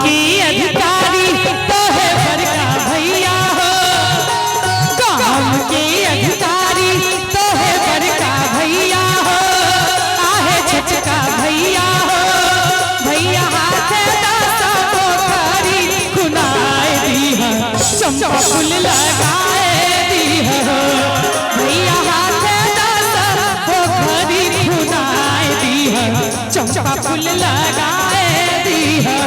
की अधिकारी तो है बड़का भैया हो, काम की अधिकारी तो है बड़का भैया हो, आहे छचका भैया हो, भैया हाथ दासा पोखरी खुनाए दी है, चंपा फूल लगाए दी है, भैया हाथ दासा पोखरी खुनाए दी है, चंपा फूल लगाए दी है।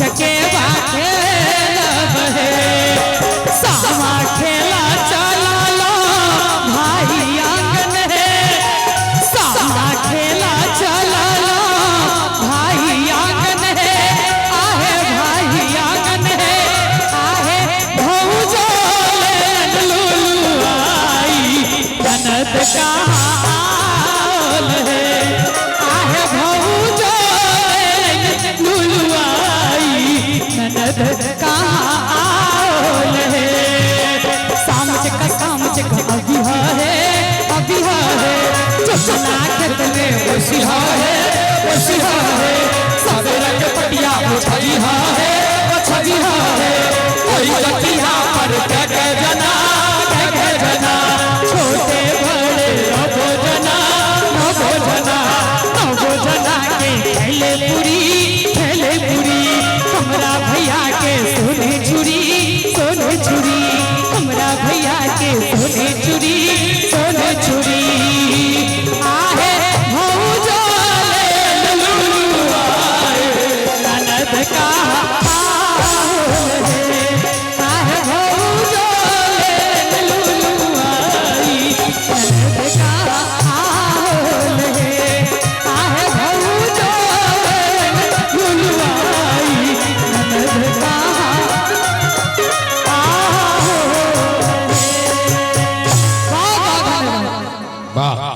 चके बाखे बहे सामा खेला चला लो भाई आंगन है, सामा खेला चला लो भाई आंगन है, आहे भाई आंगन है, आहे भौजो ले लुलु आई ननद का आल है, आहे भौजो ले लुलु ननद का आल है, साम चका अभिहा है, अभिहा है, चुपना खेत में ओसिहा है, सवेरा के पटिया छबिहा है, कोई गतिया पर के जना छोटे बड़े नभोजना के खेले पूरी हमरा भैया के सोने चूड़ी हमरा भैया के सोने चूड़ी आहे भौजो ले लुलु आए ननद का आल है, आहे भौजो ले लुलु आई ननद का आल है, आहे भौजो ले लुलु आई ननद का वाह।